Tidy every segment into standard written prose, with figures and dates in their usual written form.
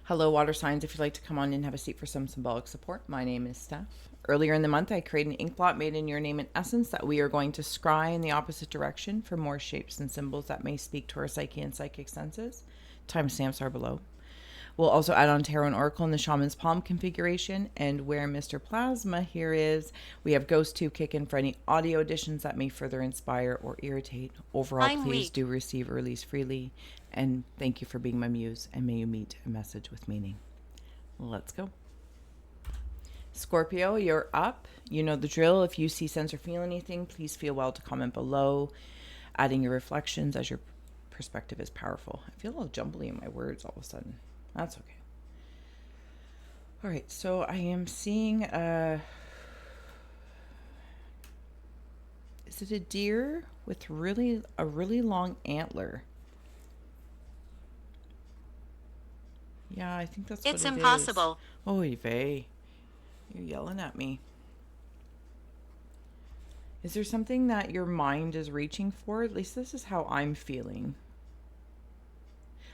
Hello, water signs. If you'd like to come on and have a seat for some symbolic support, my name is Steph. Earlier in the month, I created an ink blot made in your name and essence that we are going to scry in the opposite direction for more shapes and symbols that may speak to our psyche and psychic senses. Timestamps are below. We'll also add on Tarot and Oracle in the Shaman's Palm configuration. And where Mr. Plasma here is, we have Ghost 2 kick in for any audio additions that may further inspire or irritate. Overall, I'm please weak. do receive or release freely. And thank you for being my muse, and may you meet a message with meaning. Let's go. Scorpio, you're up. You know the drill. If you see, sense, or feel anything, please feel well to comment below, adding your reflections as your perspective is powerful. I feel a little jumbly in my words all of a sudden. That's okay. All right, so I am seeing is it a deer with a really long antler? Yeah, I think that's It's what it is. impossible. Oy vey. You're yelling at me. Is there something that your mind is reaching for? At least this is how I'm feeling.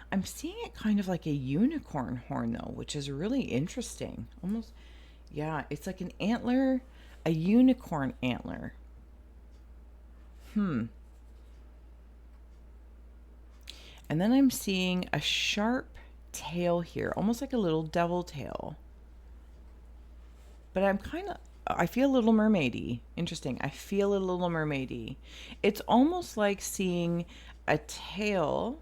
I'm seeing it kind of like a unicorn horn, though, which is really interesting. Almost, yeah, it's like an antler, a unicorn antler. And then I'm seeing a sharp tail here, almost like a little devil tail. But I feel a little mermaidy. Interesting. I feel a little mermaidy. It's almost like seeing a tail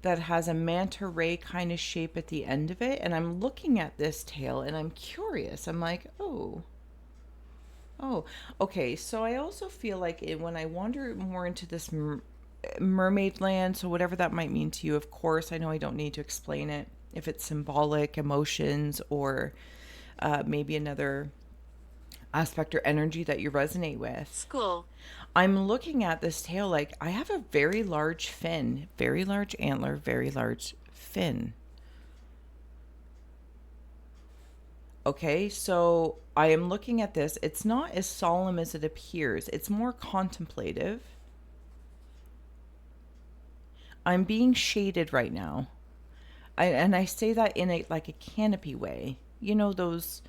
that has a manta ray kind of shape at the end of it. And I'm looking at this tail and I'm curious. I'm like, oh, okay. So I also feel like when I wander more into this mermaid land, so whatever that might mean to you, of course, I know I don't need to explain it. If it's symbolic, emotions, or maybe another aspect or energy that you resonate with. School. I'm looking at this tail like I have a very large fin, very large antler, very large fin. Okay, so I am looking at this. It's not as solemn as it appears. It's more contemplative. I'm being shaded right now. And I say that in a like a canopy way. You know those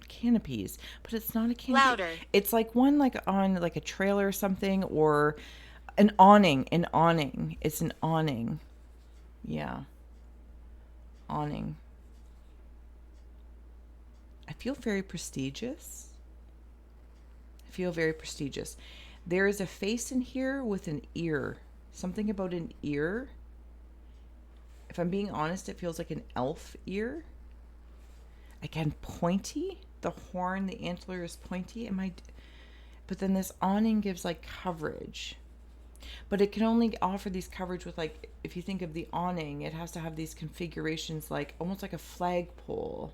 canopies, but it's not a canopy. Louder. It's like one like on like a trailer or something, or an awning. An awning. It's an awning. Yeah. Awning. I feel very prestigious. I feel very prestigious. There is a face in here with an ear. Something about an ear. If I'm being honest, it feels like an elf ear. Again, pointy. The horn, the antler is pointy. But then this awning gives like coverage. But it can only offer these coverage with like, if you think of the awning, it has to have these configurations like almost like a flagpole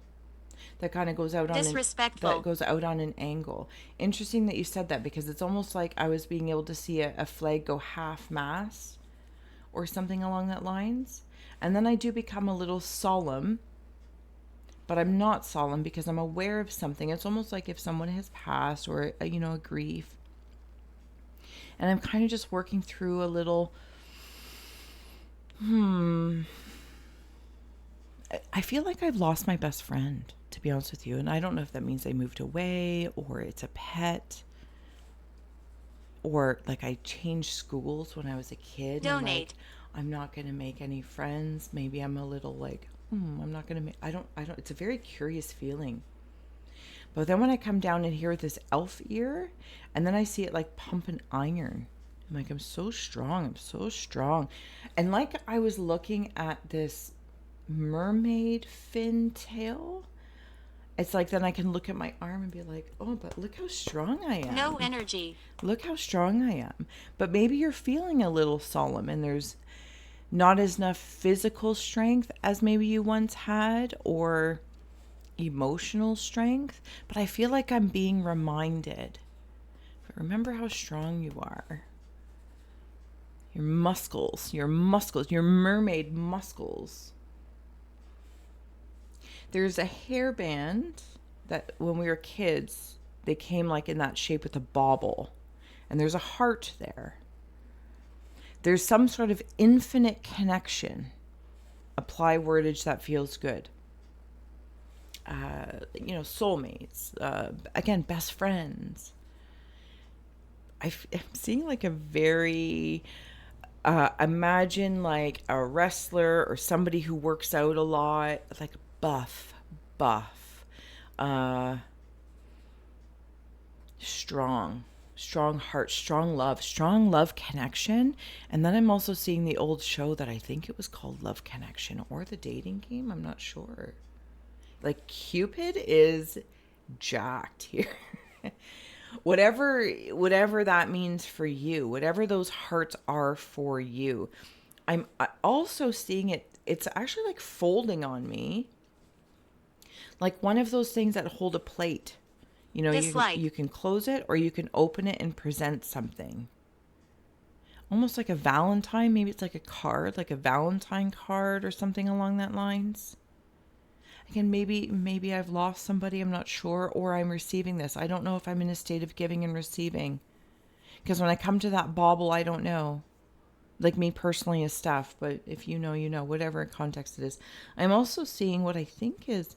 that kind of goes out on Disrespectful. an angle. Interesting that you said that, because it's almost like I was being able to see a flag go half mast or something along that lines. And then I do become a little solemn, but I'm not solemn because I'm aware of something. It's almost like if someone has passed, or a grief. And I'm kind of just working through a little I feel like I've lost my best friend, to be honest with you. And I don't know if that means they moved away, or it's a pet, or like I changed schools when I was a kid. And like, Donate. I'm not going to make any friends. Maybe I'm a little like, I'm not going to make, I don't, it's a very curious feeling. But then when I come down and hear this elf ear, and then I see it like pumping iron, I'm like, I'm so strong. And like I was looking at this mermaid fin tail, it's like then I can look at my arm and be like, oh, but look how strong I am. No energy. Look how strong I am. But maybe you're feeling a little solemn and there's not as enough physical strength as maybe you once had, or emotional strength. But I feel like I'm being reminded. But remember how strong you are. Your muscles, your mermaid muscles. There's a hairband that when we were kids, they came like in that shape with a bauble. And there's a heart there. There's some sort of infinite connection Apply wordage that feels good. Soulmates. Again, best friends. I'm seeing like a very imagine like a wrestler or somebody who works out a lot, like buff, uh, strong heart, strong love connection. And then I'm also seeing the old show that I think it was called Love Connection or the dating game. I'm not sure. Like Cupid is jacked here. whatever that means for you, whatever those hearts are for you. I'm also seeing it's actually like folding on me, like one of those things that hold a plate. You can close it or you can open it and present something, almost like a Valentine. Maybe it's like a card, like a Valentine card or something along that lines. Again, maybe I've lost somebody, I'm not sure, or I'm receiving this. I don't know if I'm in a state of giving and receiving. Because when I come to that bauble, I don't know. Like me personally is stuff, but if you know, whatever context it is. I'm also seeing what I think is...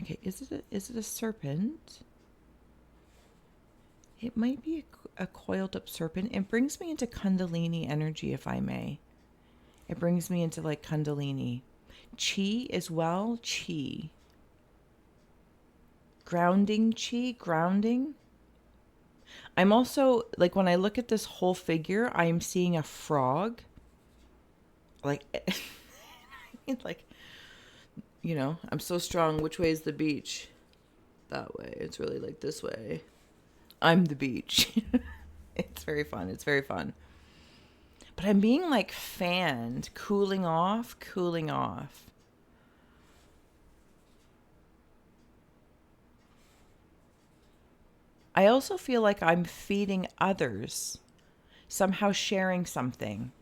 Okay, is it a serpent? It might be a coiled up serpent. It brings me into Kundalini energy, if I may. It brings me into like Kundalini. Chi as well. Chi. Grounding. I'm also, like, when I look at this whole figure, I'm seeing a frog. Like, like, I'm so strong. Which way is the beach? That way. It's really like this way. I'm the beach. It's very fun. But I'm being like fanned, cooling off. I also feel like I'm feeding others, somehow sharing something,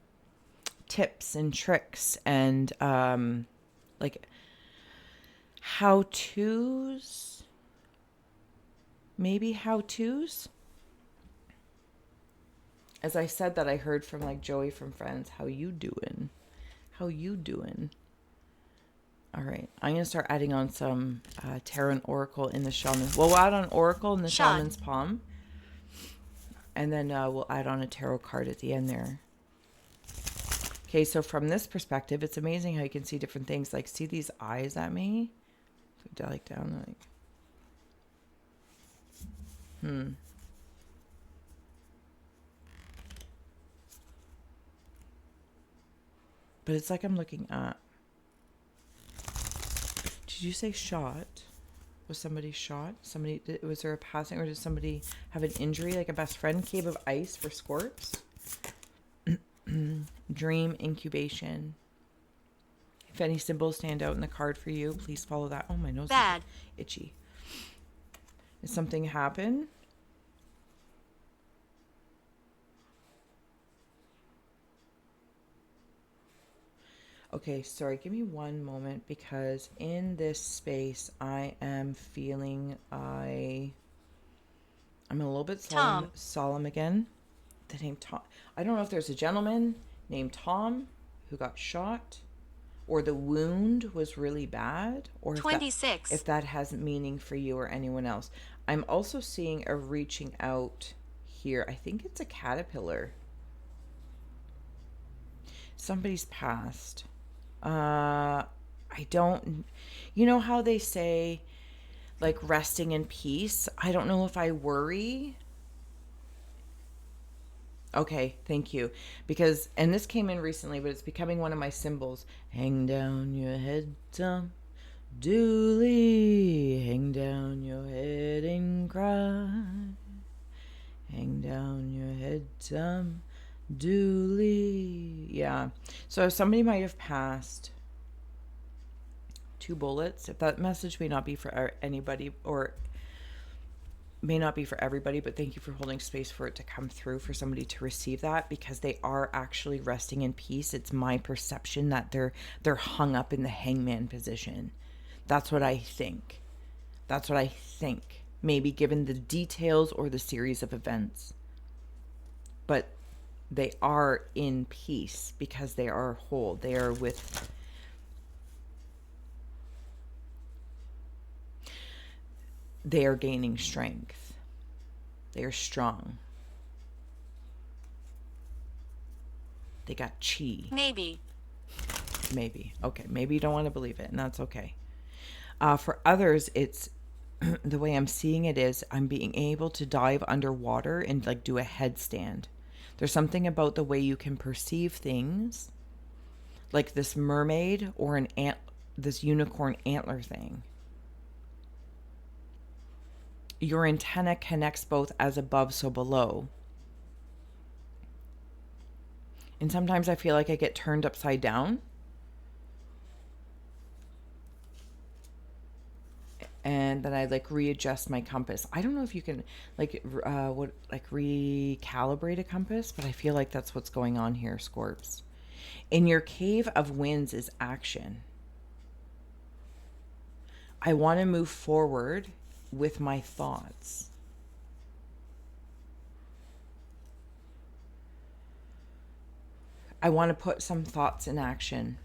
tips and tricks and like how-tos, maybe how-tos. As I said that, I heard from like Joey from Friends, how you doing? All right, I'm going to start adding on some tarot and oracle in the shaman. Well, we'll add on oracle in the shaman's palm. And then we'll add on a tarot card at the end there. Okay, so from this perspective, it's amazing how you can see different things. Like, see these eyes at me? Like down, like... But it's like I'm looking at... Did you say shot? Was somebody shot? Was there a passing, or did somebody have an injury, like a best friend? Cave of Ice for Scorps. Dream incubation. If any symbols stand out in the card for you, please follow that. Oh, my nose is itchy. Did something happen? Okay, sorry, give me one moment, because in this space I am feeling I'm a little bit solemn again. The name Tom. I don't know if there's a gentleman named Tom who got shot, or the wound was really bad, or 26. If that has meaning for you or anyone else. I'm also seeing a reaching out here. I think it's a caterpillar. Somebody's passed. I don't, you know how they say, like, resting in peace? I don't know if I worry. Okay, thank you. Because, and this came in recently, but it's becoming one of my symbols. Hang down your head, Tom Dooley. Hang down your head and cry. Hang down your head, Tom Dooley. Yeah. So somebody might have passed 2 bullets. If that message may not be for anybody, or may not be for everybody, but thank you for holding space for it to come through, for somebody to receive that, because they are actually resting in peace. It's my perception that they're hung up in the hangman position. That's what I think. Maybe given the details or the series of events. But They are in peace because they are whole. They are with... They are gaining strength. They are strong. They got chi. Maybe. Maybe. Okay. Maybe you don't want to believe it, and that's okay. For others, it's the way I'm seeing it is I'm being able to dive underwater and like do a headstand. There's something about the way you can perceive things, like this mermaid or this unicorn antler thing. Your antenna connects both as above, so below. And sometimes I feel like I get turned upside down. And then I like readjust my compass. I don't know if you can recalibrate a compass, but I feel like that's what's going on here, Scorps. In your cave of winds is action. I want to move forward with my thoughts. I want to put some thoughts in action.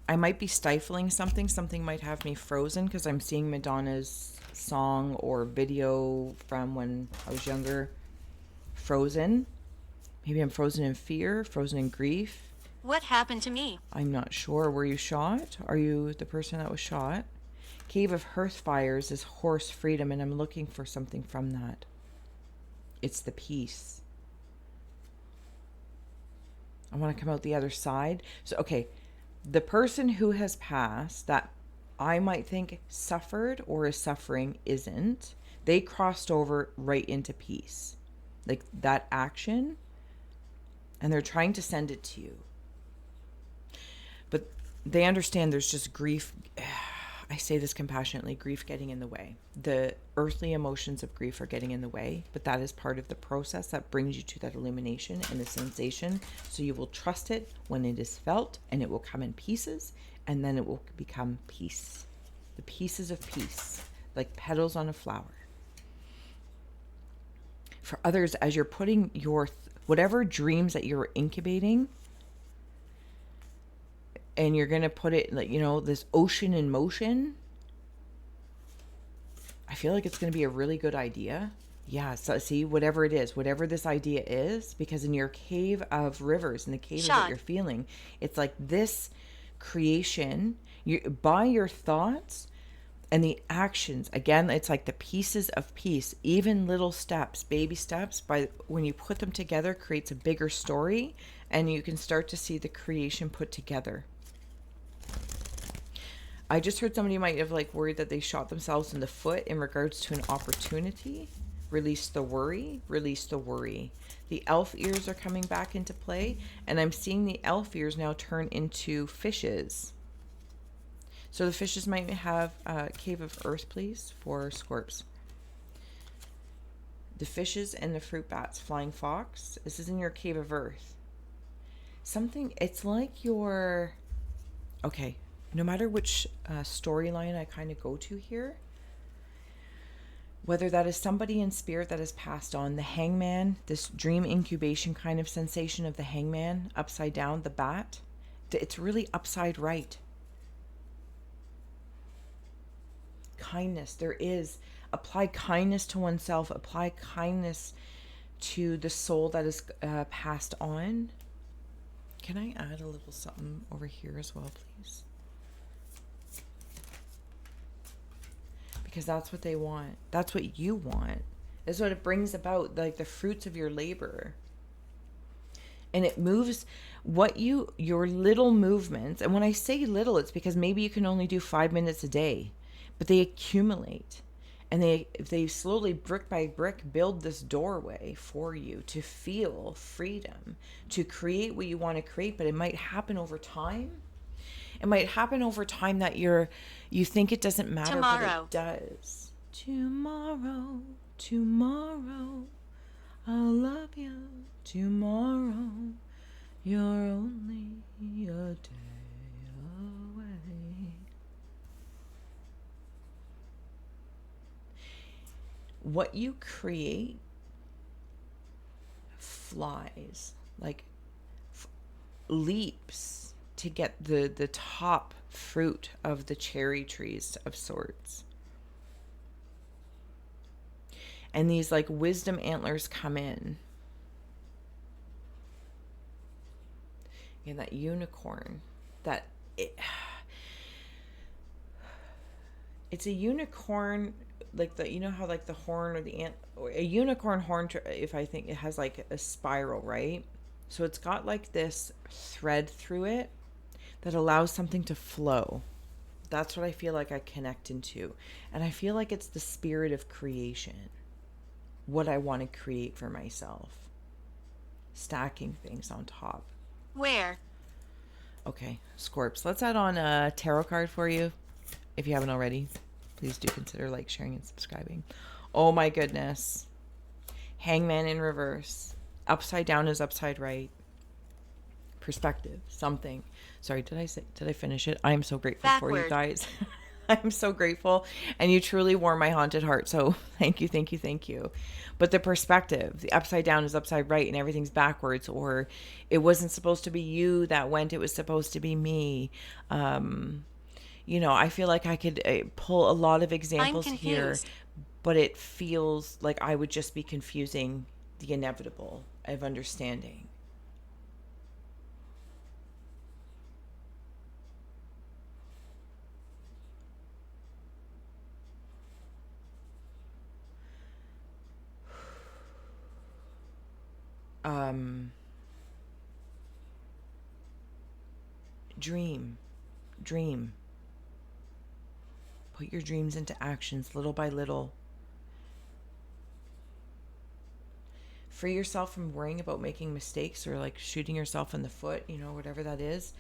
I might be stifling something. Something might have me frozen because I'm seeing Madonna's song or video from when I was younger. Frozen. Maybe I'm frozen in fear, frozen in grief. What happened to me? I'm not sure. Were you shot? Are you the person that was shot? Cave of Hearth Fires is horse freedom, and I'm looking for something from that. It's the peace. I want to come out the other side. So, okay, the person who has passed that I might think suffered or is suffering isn't. They crossed over right into peace. Like that action, and they're trying to send it to you. But they understand there's just grief. I say this compassionately, grief getting in the way. The earthly emotions of grief are getting in the way, but that is part of the process that brings you to that illumination and the sensation. So you will trust it when it is felt, and it will come in pieces, and then it will become peace. The pieces of peace, like petals on a flower. For others, as you're putting your whatever dreams that you're incubating, and you're going to put it, like, this ocean in motion, I feel like it's going to be a really good idea. Yeah, so see, whatever it is, whatever this idea is, because in your cave of rivers, in the cave of what you're feeling, it's like this creation, by your thoughts and the actions, again, it's like the pieces of peace, even little steps, baby steps, when you put them together, creates a bigger story, and you can start to see the creation put together. I just heard somebody might have worried that they shot themselves in the foot in regards to an opportunity. Release the worry, release the worry. The elf ears are coming back into play, and I'm seeing the elf ears now turn into fishes. So the fishes might have Cave of Earth, please, for Scorps. The fishes and the fruit bats, flying fox. This is in your Cave of Earth. It's like your... Okay, no matter which storyline I kind of go to here, whether that is somebody in spirit that has passed on, the hangman, this dream incubation kind of sensation of the hangman, upside down, the bat, it's really upside right. Kindness, there is. Apply kindness to oneself, apply kindness to the soul that is passed on. Can I add a little something over here as well, please? Because that's what they want. That's what you want. That's what it brings about, like the fruits of your labor. And it moves your little movements. And when I say little, it's because maybe you can only do 5 minutes a day, but they accumulate. And they slowly, brick by brick, build this doorway for you to feel freedom, to create what you want to create. But it might happen over time. It might happen over time that you think it doesn't matter, Tomorrow. but it does. Tomorrow, I'll love you. Tomorrow, you're only a day away. What you create flies, like leaps to get the top fruit of the cherry trees of sorts. And these like wisdom antlers come in. And that unicorn, it's a unicorn, like the, you know how like the horn or the ant, or a unicorn horn, if I think it has like a spiral, right? So it's got like this thread through it that allows something to flow. That's what I feel like I connect into. And I feel like it's the spirit of creation, what I want to create for myself, stacking things on top. Where? Okay, Scorps, let's add on a tarot card for you. If you haven't already, please do consider like, sharing, and subscribing. Oh my goodness. Hangman in reverse. Upside down is upside right. Perspective, something. Sorry, did I finish it? I am so grateful for you guys. I'm so grateful, and you truly warm my haunted heart. So thank you, thank you, thank you. But the perspective, the upside down is upside right, and everything's backwards, or it wasn't supposed to be you that went, it was supposed to be me. You know, I feel like I could pull a lot of examples here, but it feels like I would just be confusing the inevitable of understanding. Dream. Put your dreams into actions little by little. Free yourself from worrying about making mistakes or like shooting yourself in the foot, you know, whatever that is.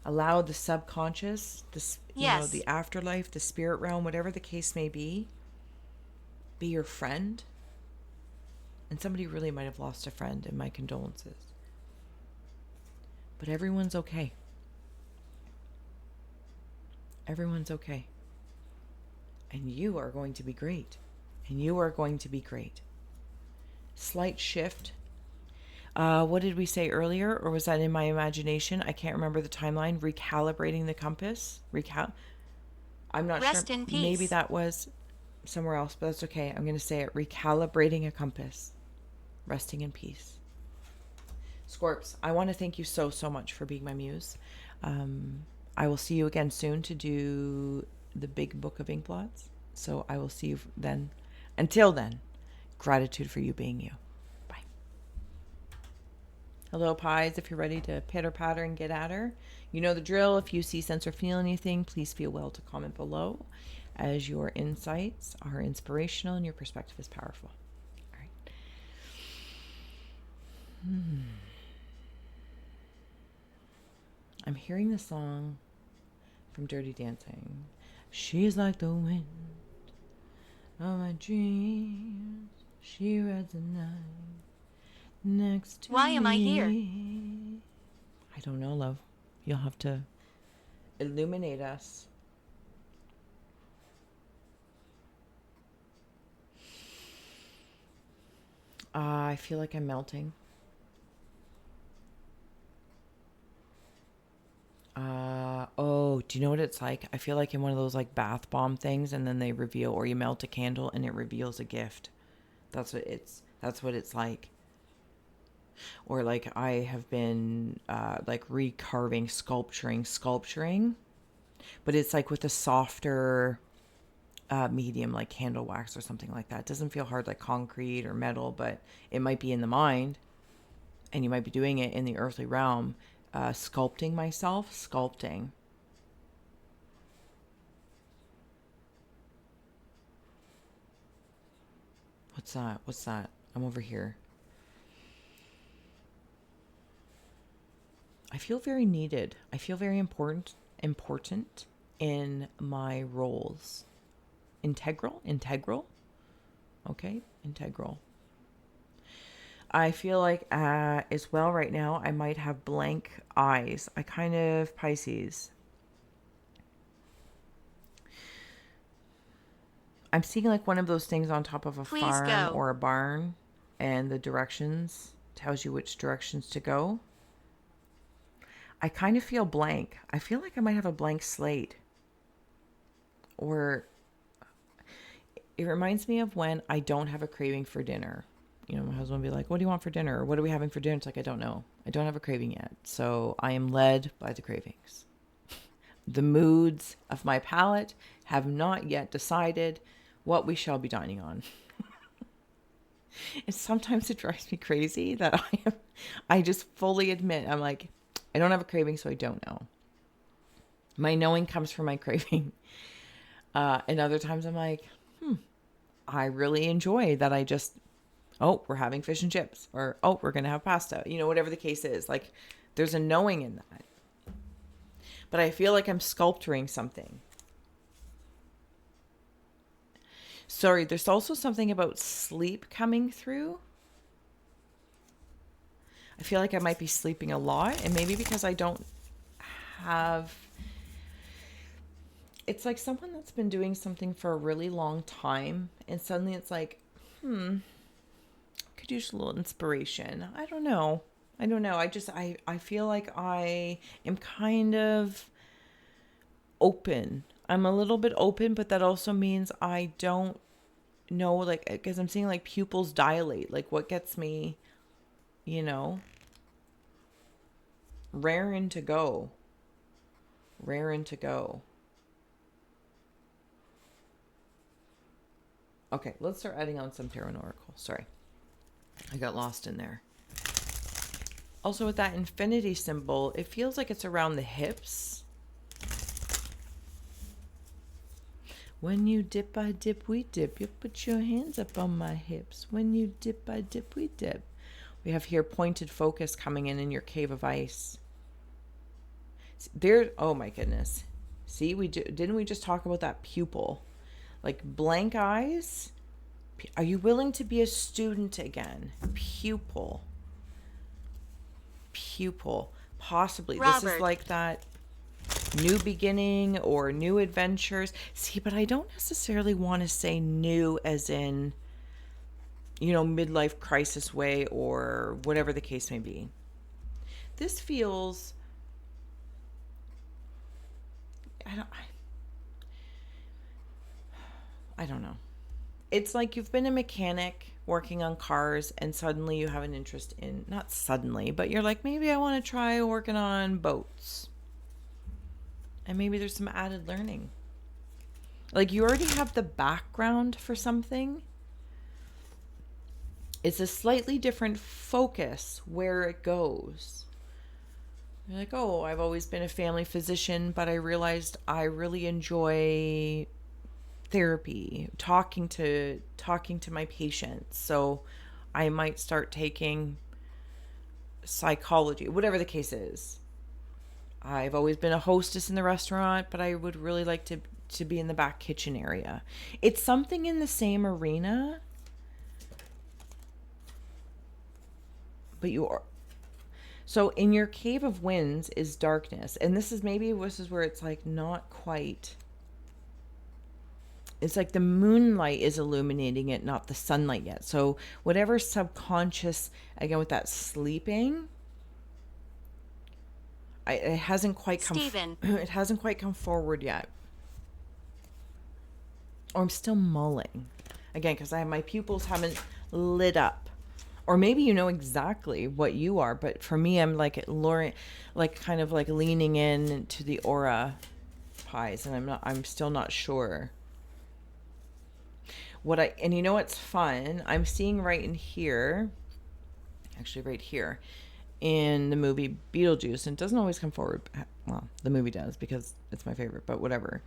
Allow the subconscious, you know, the afterlife, the spirit realm, whatever the case may be your friend. And somebody really might have lost a friend, and my condolences. But everyone's okay. Everyone's okay. And you are going to be great. And you are going to be great. Slight shift. What did we say earlier? Or was that in my imagination? I can't remember the timeline. Recalibrating the compass. I'm not sure. Rest in peace. Maybe that was somewhere else, but that's okay. I'm going to say it. Recalibrating a compass. Resting in peace. Scorps, I want to thank you so much for being my muse. I will see you again soon to do the big book of ink blots. So I will see you then. Until then, gratitude for you being you. Bye. Hello, Pies. If you're ready to pitter patter and get at her, you know the drill. If you see, sense, or feel anything, please feel well to comment below, as your insights are inspirational and your perspective is powerful. All right. I'm hearing the song from Dirty Dancing. She's like the wind of my dreams. She rides the night next to me. Why am I here? I don't know, love. You'll have to illuminate us. I feel like I'm melting. Do you know what it's like? I feel like in one of those like bath bomb things, and then they reveal, or you melt a candle and it reveals a gift. That's what it's like. Or like I have been like recarving, sculpturing, but it's like with a softer medium, like candle wax or something like that. It doesn't feel hard like concrete or metal, but it might be in the mind, and you might be doing it in the earthly realm. Sculpting. What's that? I'm over here. I feel very needed. I feel very important in my roles. Integral. Okay, integral. I feel like as well right now I might have blank eyes. I kind of, Pisces. I'm seeing like one of those things on top of a Please farm go. or a barn, and the directions tells you which directions to go. I kind of feel blank. I feel like I might have a blank slate. Or it reminds me of when I don't have a craving for dinner. You know, my husband will be like, "What do you want for dinner?" Or "What are we having for dinner?" It's like, I don't know. I don't have a craving yet. So I am led by the cravings. The moods of my palate have not yet decided what we shall be dining on. And sometimes it drives me crazy that I just fully admit, I'm like, I don't have a craving, so I don't know. My knowing comes from my craving. And other times I'm like, I really enjoy that. Oh, we're having fish and chips, or, oh, we're going to have pasta, whatever the case is. Like, there's a knowing in that. But I feel like I'm sculpturing something. Sorry, there's also something about sleep coming through. I feel like I might be sleeping a lot, and maybe because I don't have... It's like someone that's been doing something for a really long time, and suddenly it's like, could use a little inspiration. I don't know. I feel like I am kind of open. I'm a little bit open, but that also means I don't know, like, because I'm seeing like pupils dilate. Like, what gets me, you know, raring to go. Raring to go. Okay, let's start adding on some tarot and oracle. Sorry, I got lost in there. Also, with that infinity symbol, it feels like it's around the hips. When you dip, I dip, we dip. You put your hands up on my hips. When you dip, I dip, we dip. We have here pointed focus coming in your cave of ice. There, oh my goodness. See, didn't we just talk about that pupil? Like blank eyes. Are you willing to be a student again? Pupil. Possibly. Robert. This is like that new beginning or new adventures. See, but I don't necessarily want to say new as in, midlife crisis way or whatever the case may be. This feels... I don't know. It's like you've been a mechanic working on cars and suddenly you have an interest in, not suddenly, but you're like, maybe I want to try working on boats. And maybe there's some added learning. Like you already have the background for something. It's a slightly different focus where it goes. You're like, oh, I've always been a family physician, but I realized I really enjoy therapy, talking to my patients. So I might start taking psychology, whatever the case is. I've always been a hostess in the restaurant, but I would really like to be in the back kitchen area. It's something in the same arena, but you are... So in your cave of winds is darkness, and this is where it's like not quite... It's like the moonlight is illuminating it, not the sunlight yet. So whatever subconscious, again with that sleeping, it hasn't quite come. It hasn't quite come forward yet. Or I'm still mulling, again, because my pupils haven't lit up. Or maybe you know exactly what you are, but for me, I'm like kind of like leaning in to the aura pies, and I'm still not sure. And you know what's fun? I'm seeing right in here, actually right here, in the movie Beetlejuice, and it doesn't always come forward. Well, the movie does because it's my favorite, but whatever.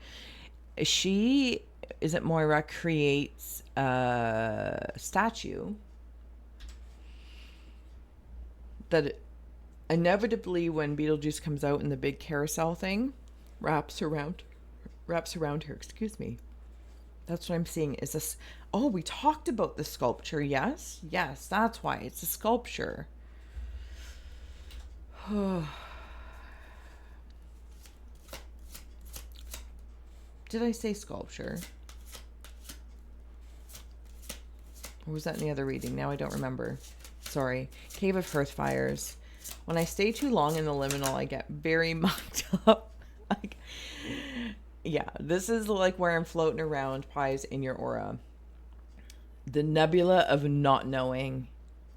Moira creates a statue that inevitably, when Beetlejuice comes out in the big carousel thing, wraps around her. Excuse me. That's what I'm seeing. Is this... Oh, we talked about the sculpture. Yes, that's why it's a sculpture. Did I say sculpture? Or was that in the other reading? Now I don't remember. Sorry. Cave of Hearth Fires. When I stay too long in the liminal, I get very mucked up. Like, yeah, this is like where I'm floating around, Pies, in your aura. The nebula of not knowing.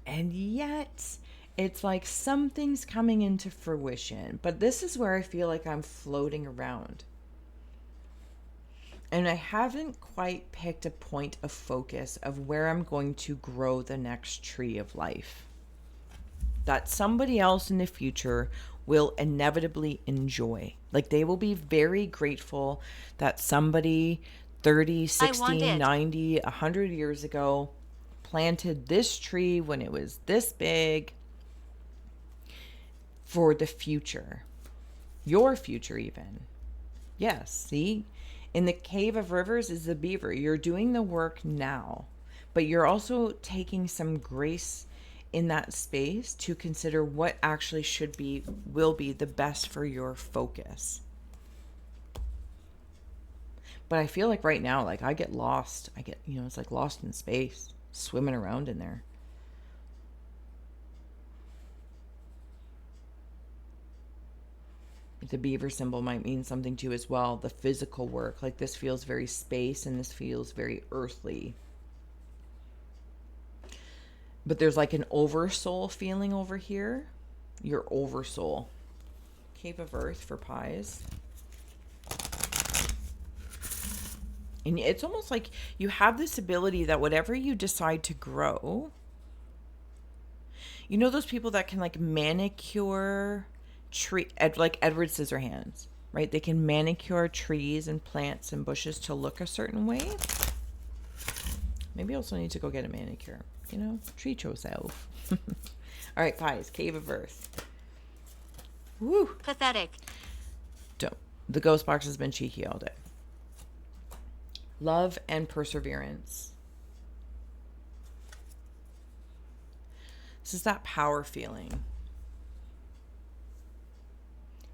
And yet, it's like something's coming into fruition. But this is where I feel like I'm floating around. And I haven't quite picked a point of focus of where I'm going to grow the next tree of life that somebody else in the future will inevitably enjoy. Like, they will be very grateful that somebody 30, 60, 90, 100 years ago planted this tree when it was this big for the future. Your future even. Yes, see? In the Cave of Rivers is the beaver. You're doing the work now, but you're also taking some grace in that space to consider what actually will be the best for your focus. But I feel like right now, like, I get lost. It's like lost in space, swimming around in there. The beaver symbol might mean something to you as well. The physical work, like, this feels very space and this feels very earthly. But there's like an oversoul feeling over here. Your oversoul. Cave of Earth for Pies. And it's almost like you have this ability that whatever you decide to grow, you know those people that can like manicure like Edward Scissorhands, right? They can manicure trees and plants and bushes to look a certain way. Maybe I also need to go get a manicure. Treat yourself. All right, Pies, Cave of Earth. Woo. Pathetic. Don't. The ghost box has been cheeky all day. Love and perseverance. This is that power feeling.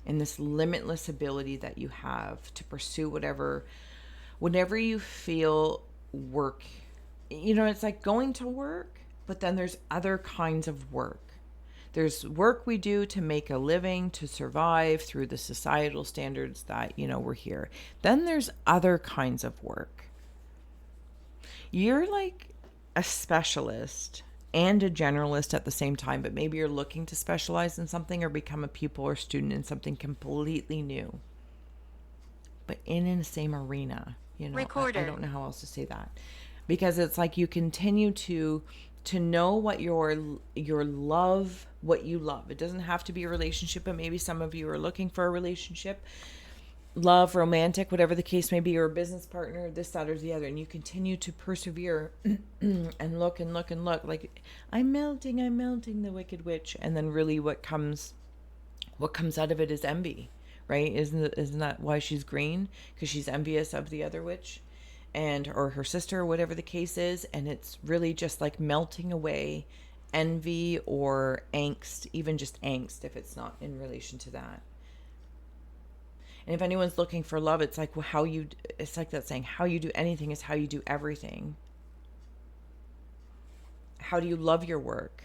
And this limitless ability that you have to pursue whenever you feel work. It's like going to work, but then there's other kinds of work. There's work we do to make a living, to survive through the societal standards that, we're here. Then there's other kinds of work. You're like a specialist and a generalist at the same time, but maybe you're looking to specialize in something or become a pupil or student in something completely new, but in the same arena. Recorder. I don't know how else to say that. Because it's like you continue to know what your love, what you love. It doesn't have to be a relationship, but maybe some of you are looking for a relationship, love, romantic, whatever the case may be, or a business partner, this, that, or the other. And you continue to persevere and look and look and look. Like, I'm melting, the Wicked Witch. And then really what comes out of it is envy, right? Isn't that why she's green? Because she's envious of the other witch. Or her sister, whatever the case is, and it's really just like melting away envy or angst, even just angst if it's not in relation to that. And if anyone's looking for love, it's like it's like that saying, how you do anything is how you do everything. How do you love your work?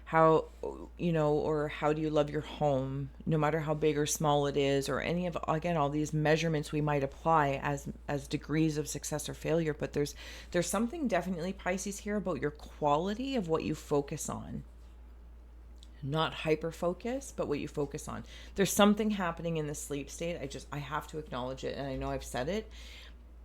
How do you love your home, no matter how big or small it is, or any of, again, all these measurements we might apply as degrees of success or failure. But there's something definitely, Pisces, here about your quality of what you focus on. Not hyper focus, but what you focus on. There's something happening in the sleep state. I have to acknowledge it. And I know I've said it,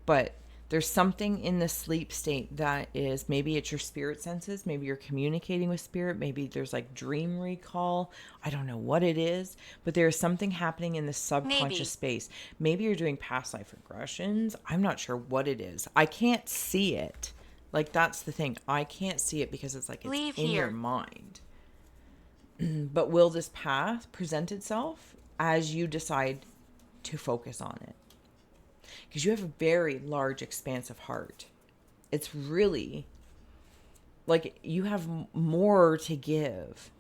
but there's something in the sleep state that is, maybe it's your spirit senses. Maybe you're communicating with spirit. Maybe there's like dream recall. I don't know what it is, but there's something happening in the subconscious space. Maybe you're doing past life regressions. I'm not sure what it is. I can't see it. Like, that's the thing. I can't see it because it's like it's in your mind. But will this path present itself as you decide to focus on it? Because you have a very large, expansive heart. It's really like you have more to give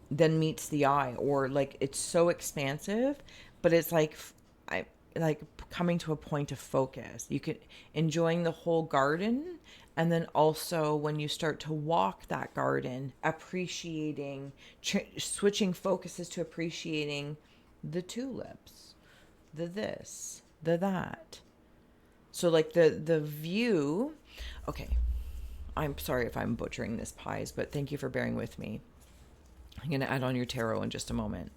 than meets the eye, or like it's so expansive, but it's like coming to a point of focus. You could enjoying the whole garden, And then also when you start to walk that garden, appreciating, switching focuses to appreciating the tulips, the this, the that. So like the view. Okay, I'm sorry if I'm butchering this, Pies, but thank you for bearing with me. I'm going to add on your tarot in just a moment.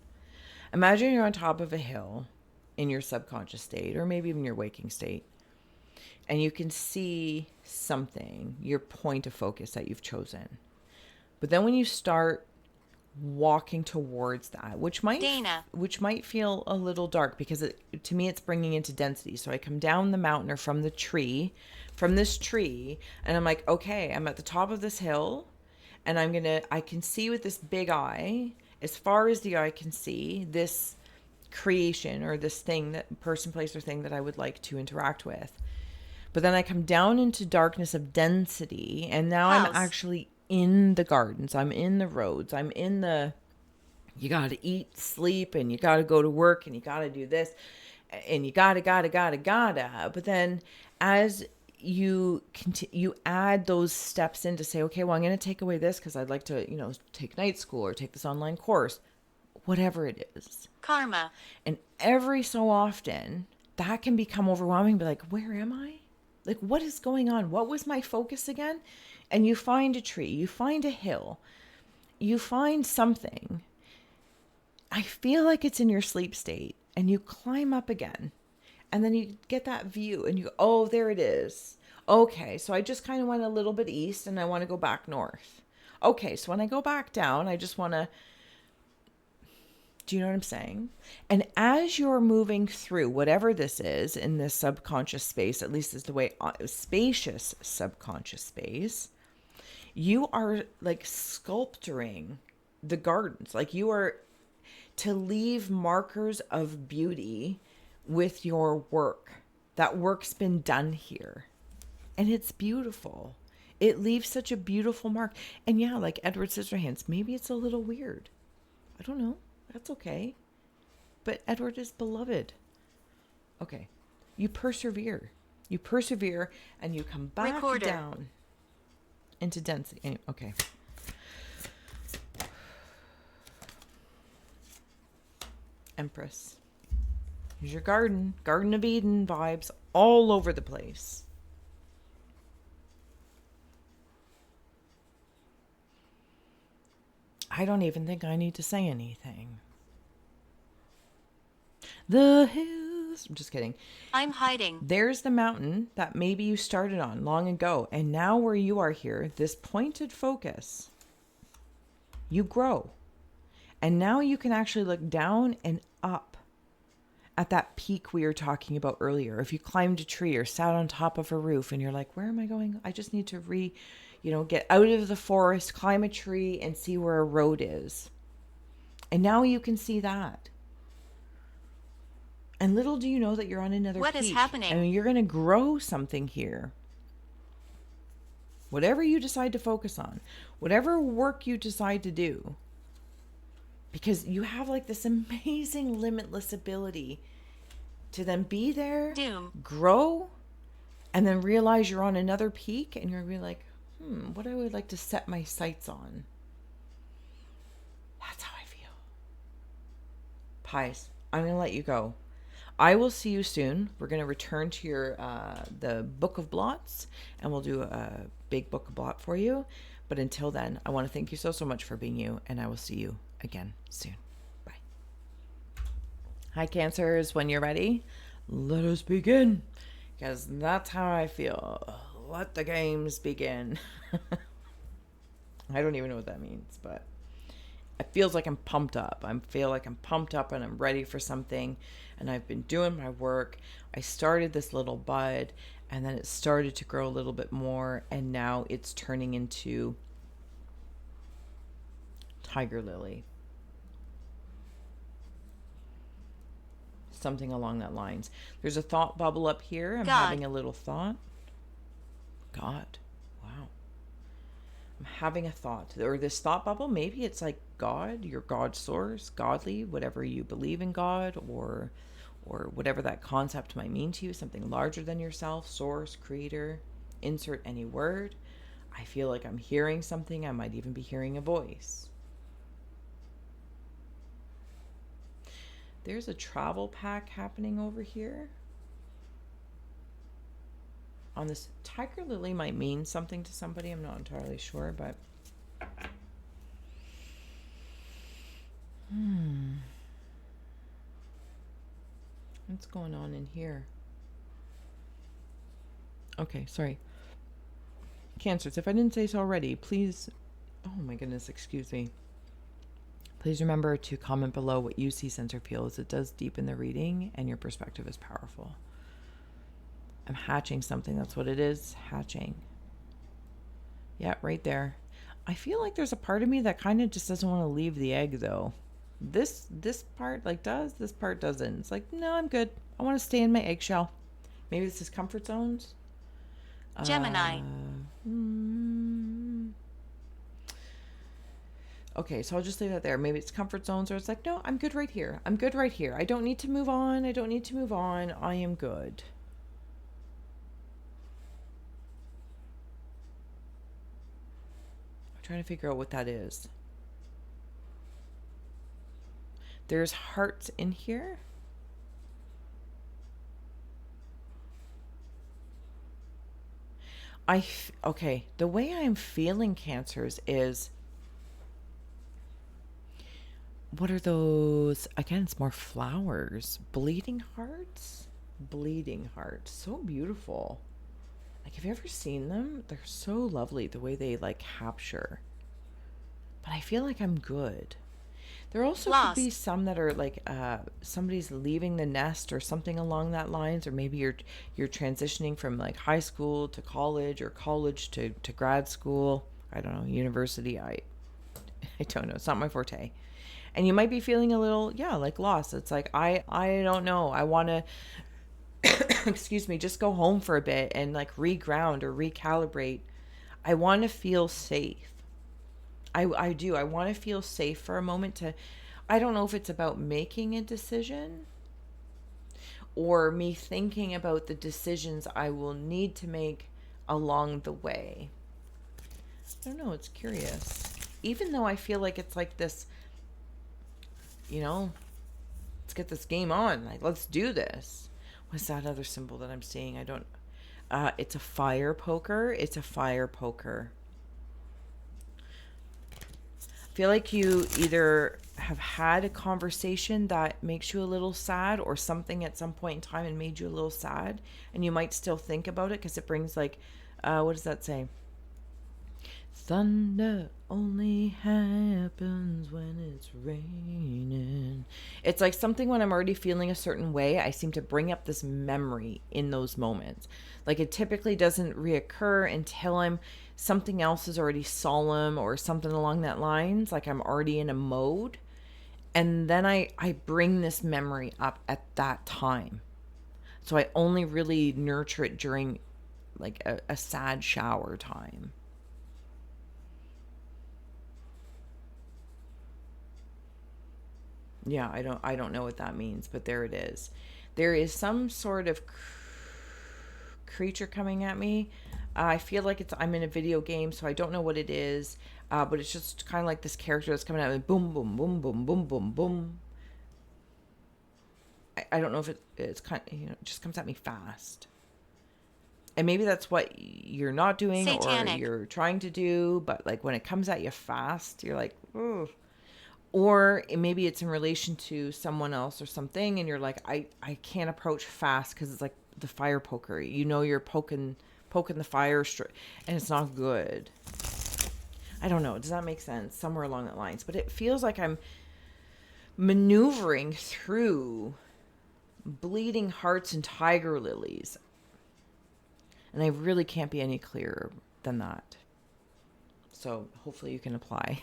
Imagine you're on top of a hill in your subconscious state, or maybe even your waking state, and you can see something, your point of focus that you've chosen. But then when you start walking towards that, which might feel a little dark, because to me it's bringing into density. So I come down the mountain, or from this tree, and I'm like, okay, I'm at the top of this hill, and I can see with this big eye, as far as the eye can see, this creation, or this thing, that person, place, or thing that I would like to interact with. But then I come down into darkness of density, and now I'm actually in the gardens. I'm in the roads. I'm in the, you got to eat, sleep, and you got to go to work, and you got to do this, and you gotta. But then as you add those steps in to say, okay, well, I'm going to take away this because I'd like to, take night school or take this online course, whatever it is. Karma. And every so often that can become overwhelming. Be like, where am I? Like, what is going on? What was my focus again? And you find a tree, you find a hill, you find something. I feel like it's in your sleep state, and you climb up again, and then you get that view, and you go, oh, there it is. Okay, so I just kind of went a little bit east, and I want to go back north. Okay, so when I go back down, I just want to, do you know what I'm saying? And as you're moving through whatever this is in this subconscious space, at least is the way, spacious subconscious space, you are like sculpturing the gardens. Like, you are to leave markers of beauty with your work. That work's been done here. And it's beautiful. It leaves such a beautiful mark. And yeah, like Edward Scissorhands, maybe it's a little weird. I don't know. That's okay. But Edward is beloved. Okay. You persevere. You persevere, and you come back down into density. Anyway, okay. Empress. Here's your garden. Garden of Eden vibes all over the place. I don't even think I need to say anything. The hills. I'm just kidding. I'm hiding. There's the mountain that maybe you started on long ago. And now where you are here, this pointed focus, you grow. And now you can actually look down and up at that peak we were talking about earlier. If you climbed a tree or sat on top of a roof and you're like, where am I going? I just need to get out of the forest, climb a tree, and see where a road is. And now you can see that. And little do you know that you're on another peak. What is happening? I mean, you're going to grow something here. Whatever you decide to focus on, whatever work you decide to do, because you have like this amazing limitless ability to then be there, grow, and then realize you're on another peak, and you're going to be like, what I would like to set my sights on. That's how I feel. Pies, I'm going to let you go. I will see you soon. We're going to return to your the Book of Blots, and we'll do a big Book of Blot for you. But until then, I want to thank you so much for being you, and I will see you again soon. Bye. Hi, Cancers. When you're ready, let us begin, because that's how I feel. Let the games begin. I don't even know what that means, but it feels like I'm pumped up. I feel like I'm pumped up and I'm ready for something. And I've been doing my work. I started this little bud, and then it started to grow a little bit more. And now it's turning into tiger lily. Something along that lines. There's a thought bubble up here. I'm having a little thought. God. Wow. I'm having a thought. Or this thought bubble, maybe it's like God, your God source, godly, whatever you believe in God, or whatever that concept might mean to you, something larger than yourself, source, creator, insert any word. I feel like I'm hearing something. I might even be hearing a voice. There's a travel pack happening over here. On this, tiger lily might mean something to somebody. I'm not entirely sure, but what's going on in here? Okay, sorry. Cancers, if I didn't say so already, please, oh my goodness, excuse me. Please remember to comment below what you see, sense, or feel, as it does deepen the reading and your perspective is powerful. I'm hatching something. That's what it is. Hatching. Yeah, right there. I feel like there's a part of me that kind of just doesn't want to leave the egg, though. This part like does, this part doesn't. It's like, no, I'm good. I want to stay in my eggshell. Maybe this is comfort zones. Gemini. Okay, so I'll just leave that there. Maybe it's comfort zones, or it's like, no, I'm good right here. I'm good right here. I don't need to move on. I don't need to move on. I am good. I'm trying to figure out what that is. There's hearts in here. Okay, the way I'm feeling, Cancers, is, what are those? Again, it's more flowers. Bleeding hearts? Bleeding hearts. So beautiful. Like, have you ever seen them? They're so lovely, the way they, like, capture. But I feel like I'm good. There also could be some that are like somebody's leaving the nest or something along that lines, or maybe you're transitioning from like high school to college, or college to grad school. I don't know, university. I don't know. It's not my forte. And you might be feeling a little, like lost. It's like, I don't know. I want to, excuse me, just go home for a bit and like reground or recalibrate. I want to feel safe. I do. I want to feel safe for a moment to, I don't know if it's about making a decision or me thinking about the decisions I will need to make along the way. I don't know. It's curious. Even though I feel like it's like this, let's get this game on. Like, let's do this. What's that other symbol that I'm seeing? I don't, it's a fire poker. It's a fire poker. Feel like you either have had a conversation that makes you a little sad, or something at some point in time and made you a little sad, and you might still think about it because it brings like, what does that say? Thunder only happens when it's raining. It's like something when I'm already feeling a certain way, I seem to bring up this memory in those moments. Like, it typically doesn't reoccur until something else is already solemn or something along that lines. Like, I'm already in a mode. And then I bring this memory up at that time. So I only really nurture it during like a sad shower time. Yeah, I don't know what that means, but there it is. There is some sort of creature coming at me. I feel like I'm in a video game, so I don't know what it is, but it's just kind of like this character that's coming at me, boom, boom, boom, boom, boom, boom, boom. I don't know if it's kind of, it just comes at me fast. And maybe that's what you're not doing Satanic. or you're trying to do, but like when it comes at you fast, you're like, ugh. Or maybe it's in relation to someone else or something, and you're like, I can't approach fast because it's like the fire poker. You're poking the fire, and it's not good. I don't know. Does that make sense? Somewhere along that lines. But it feels like I'm maneuvering through bleeding hearts and tiger lilies. And I really can't be any clearer than that. So hopefully you can apply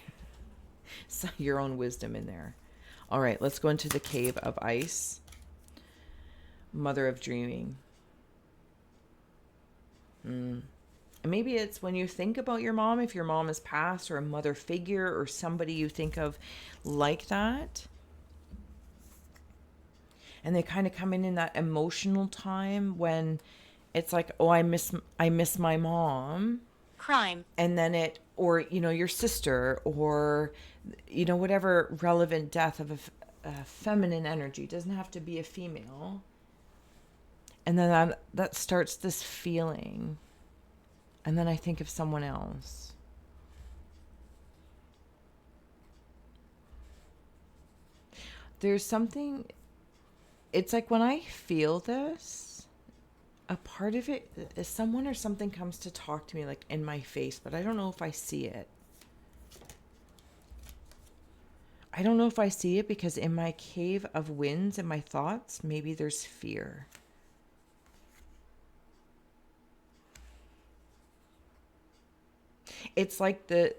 your own wisdom in there. All right, let's go into the cave of ice. Mother of dreaming. And maybe it's when you think about your mom, if your mom has passed, or a mother figure or somebody you think of like that. And they kind of come in that emotional time when it's like, oh, I miss my mom. Crime. and then or your sister, or whatever relevant death of a feminine energy, doesn't have to be a female, and then that starts this feeling, and then I think of someone else. There's something, it's like when I feel this, a part of it is someone or something comes to talk to me like in my face, but I don't know if I see it. I don't know if I see it because in my cave of winds and my thoughts, maybe there's fear. It's like the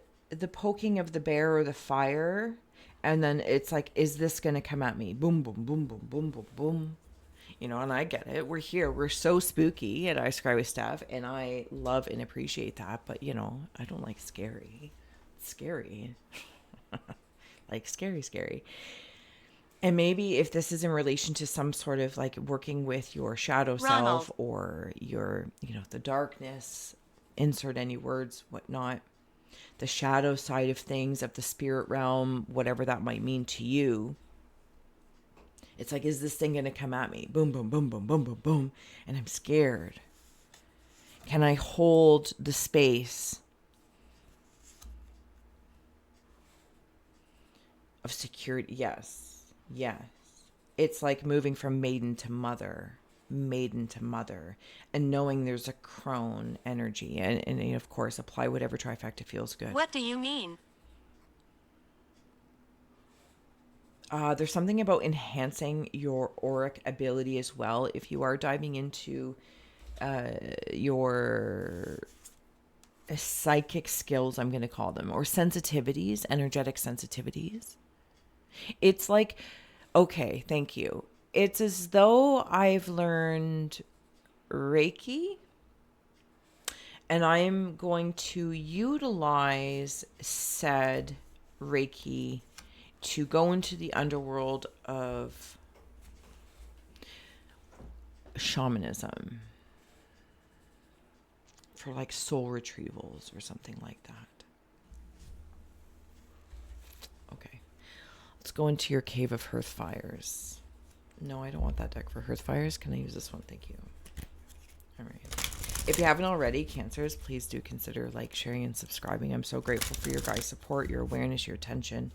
poking of the bear or the fire, and then it's like, is this going to come at me? Boom, boom, boom, boom, boom, boom, boom. And I get it. We're here. We're so spooky at I Scry with Steph, and I love and appreciate that. But, I don't like scary. It's scary. Like scary. And maybe if this is in relation to some sort of like working with your shadow Ronald. self, or your, the darkness, insert any words, whatnot, the shadow side of things, of the spirit realm, whatever that might mean to you. It's like, is this thing going to come at me? Boom, boom, boom, boom, boom, boom, boom. And I'm scared. Can I hold the space of security? Yes. It's like moving from maiden to mother, and knowing there's a crone energy. And of course, apply whatever trifecta feels good. What do you mean? There's something about enhancing your auric ability as well. If you are diving into your psychic skills, I'm going to call them, or sensitivities, energetic sensitivities. It's like, okay, thank you. It's as though I've learned Reiki, and I am going to utilize said Reiki to go into the underworld of shamanism for like soul retrievals or something like that. Okay. Let's go into your cave of hearth fires. No, I don't want that deck for hearth fires. Can I use this one? Thank you. All right. If you haven't already, Cancers, please do consider like, sharing, and subscribing. I'm so grateful for your guys' support, your awareness, your attention.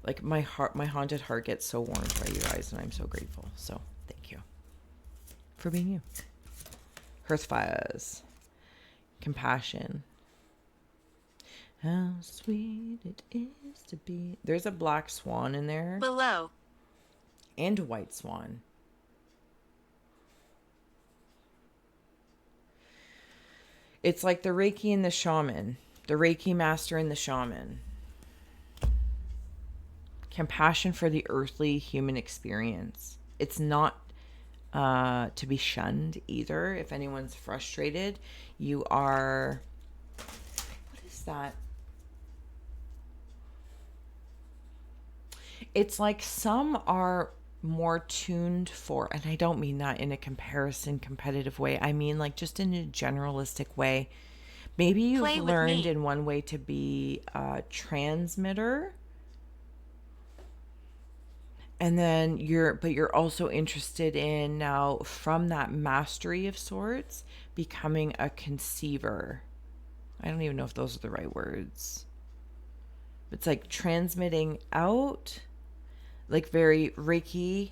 Like, my haunted heart gets so warmed by you guys, and I'm so grateful. So thank you for being you. Hearth fires. Compassion. How sweet it is to be. There's a black swan in there. Below. And a white swan. It's like the Reiki and the shaman. The Reiki master and the shaman. Compassion for the earthly human experience. It's not to be shunned either. If anyone's frustrated, you are... What is that? It's like some are more tuned for, and I don't mean that in a competitive way. I mean like just in a generalistic way. Maybe you've learned in one way to be a transmitter. And then you're also interested in now, from that mastery of sorts, becoming a conceiver. I don't even know if those are the right words. It's like transmitting out, like very Reiki,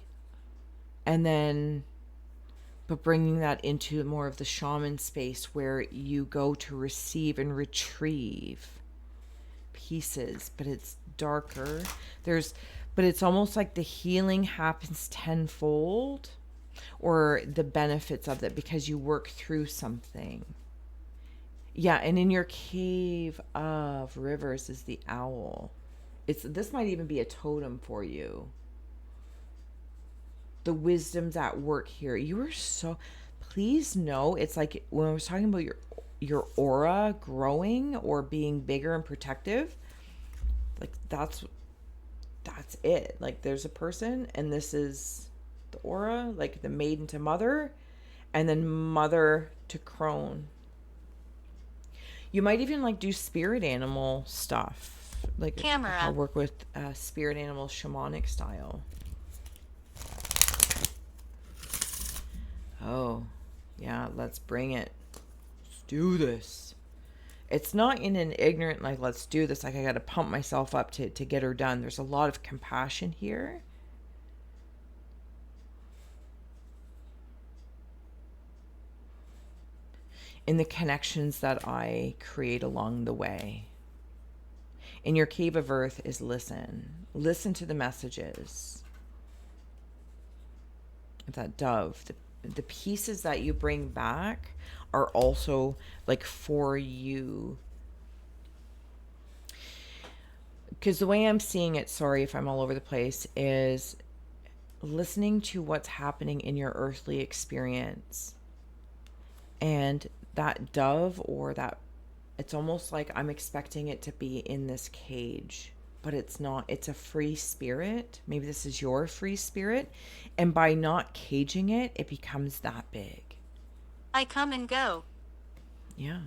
and then, but bringing that into more of the shaman space where you go to receive and retrieve pieces, but it's darker. But it's almost like the healing happens tenfold, or the benefits of it, because you work through something. Yeah, and in your cave of rivers is the owl. This might even be a totem for you. The wisdom's at work here. You are so... Please know, it's like when I was talking about your aura growing or being bigger and protective, like that's it. Like, there's a person, and this is the aura, like the maiden to mother, and then mother to crone. You might even like do spirit animal stuff. Like I'll Camera. work with spirit animal shamanic style. Oh, yeah, let's bring it. Let's do this. It's not in an ignorant, like, let's do this. Like, I got to pump myself up to get her done. There's a lot of compassion here. In the connections that I create along the way. In your cave of earth is listen. Listen to the messages. That dove, the pieces that you bring back are also like for you. Because the way I'm seeing it, sorry if I'm all over the place, is listening to what's happening in your earthly experience. And that dove, or that, it's almost like I'm expecting it to be in this cage, but it's not. It's a free spirit. Maybe this is your free spirit. And by not caging it, it becomes that big. I come and go. Yeah.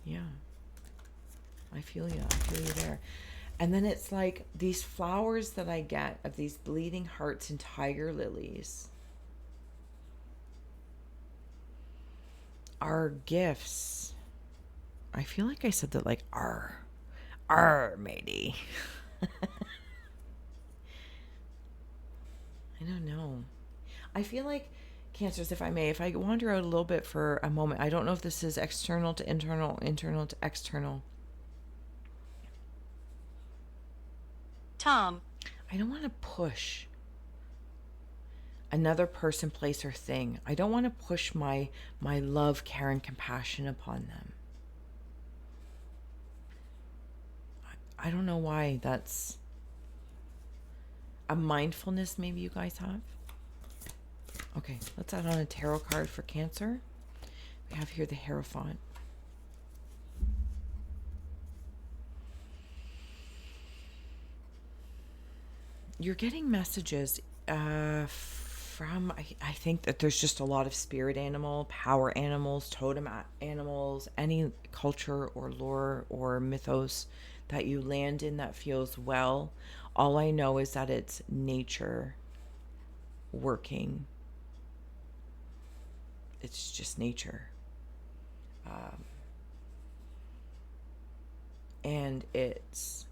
Yeah. I feel you. I feel you there. And then it's like these flowers that I get of these bleeding hearts and tiger lilies are gifts. I feel like I said that like matey. I don't know. I feel like Cancers, if I may, if I wander out a little bit for a moment, I don't know if this is external to internal, internal to external. Tom. I don't want to push another person, place, or thing. I don't want to push my love, care, and compassion upon them. I don't know why. That's a mindfulness maybe you guys have. Okay, let's add on a tarot card for Cancer. We have here the Hierophant. You're getting messages from, I think that there's just a lot of spirit animal, power animals, totem animals, any culture or lore or mythos that you land in that feels well. All I know is that it's nature working. It's just nature. And it's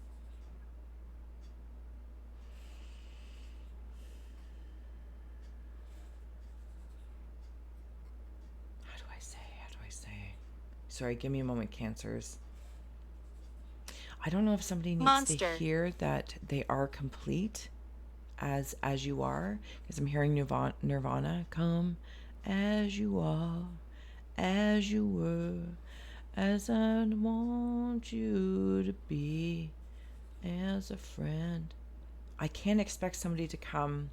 how do I say? Sorry, give me a moment, Cancers. I don't know if somebody needs Monster. to hear that they are complete as you are, because I'm hearing Nirvana. Come as you are, as you were, as I want you to be, as a friend. I can't expect somebody to come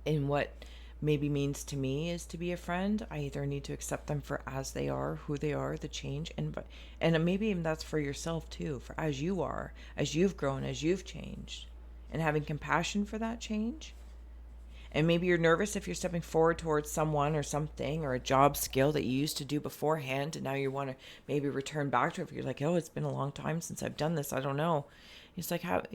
in what maybe means to me is to be a friend. I either need to accept them for as they are, who they are, the change, and maybe even that's for yourself too, for as you are, as you've grown, as you've changed, and having compassion for that change. And maybe you're nervous if you're stepping forward towards someone or something or a job skill that you used to do beforehand, and now you want to maybe return back to it. If you're like, oh, it's been a long time since I've done this, I don't know. It's like, have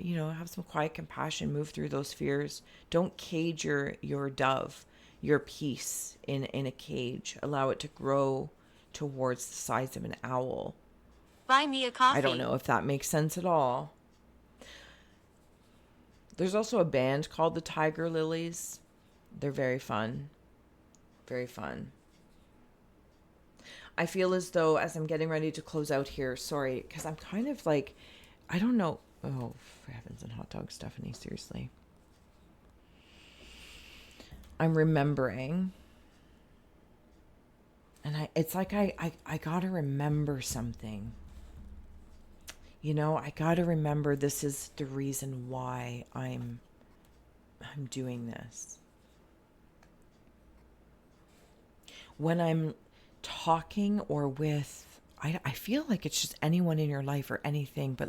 some quiet compassion, move through those fears. Don't cage your dove, your peace in a cage. Allow it to grow towards the size of an owl. Buy me a coffee. I don't know if that makes sense at all. There's also a band called the Tiger Lilies. They're very fun. Very fun. I feel as though, as I'm getting ready to close out here, sorry, because I'm kind of like, I don't know. Oh, for heavens and hot dogs, Stephanie, seriously. I'm remembering. And it's like I gotta remember something. I gotta remember this is the reason why I'm doing this. When I'm talking or with, I feel like it's just anyone in your life or anything, but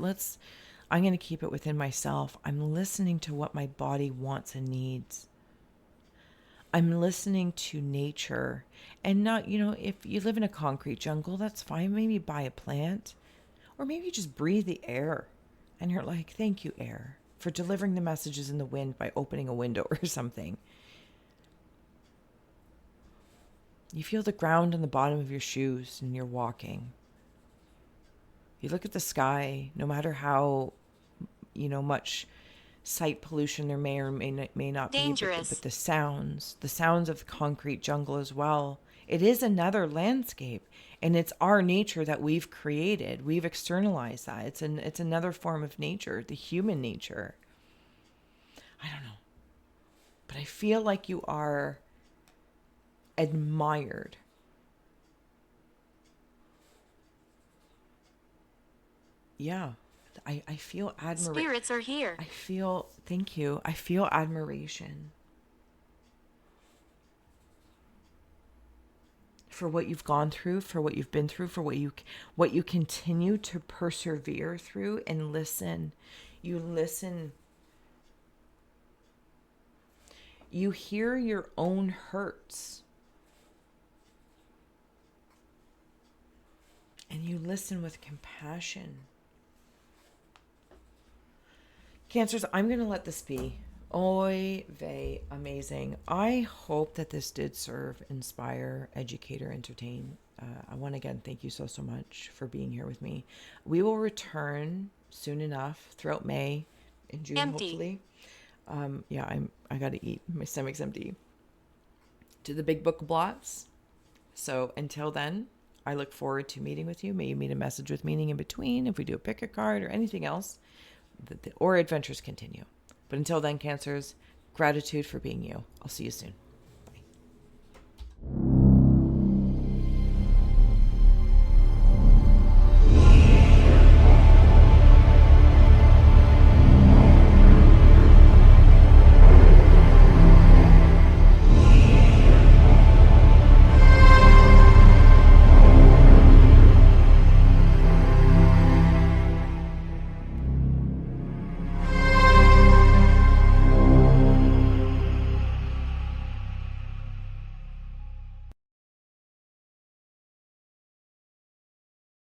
I'm going to keep it within myself. I'm listening to what my body wants and needs. I'm listening to nature and not, if you live in a concrete jungle, that's fine. Maybe buy a plant or maybe just breathe the air. And you're like, thank you, air, for delivering the messages in the wind by opening a window or something. You feel the ground on the bottom of your shoes and you're walking. You look at the sky, no matter how, much sight pollution there may or may not be, but Dangerous. the sounds of the concrete jungle as well. It is another landscape, and it's our nature that we've created. We've externalized that. It's another form of nature, the human nature. I don't know, but I feel like you are admired. Yeah. I feel admiration. Spirits are here. Thank you. I feel admiration for what you've gone through, for what you've been through, for what you continue to persevere through and listen. You listen. You hear your own hurts. And you listen with compassion. Cancers, I'm going to let this be. Oy vey, amazing. I hope that this did serve, inspire, educate, or entertain. I want to again thank you so much for being here with me. We will return soon enough throughout May and June, Empty. hopefully. I got to eat. My stomach's empty. To the big book of blots. So until then, I look forward to meeting with you. May you meet a message with meaning in between. If we do a pick a card or anything else, or adventures continue. But until then, Cancers, gratitude for being you. I'll see you soon.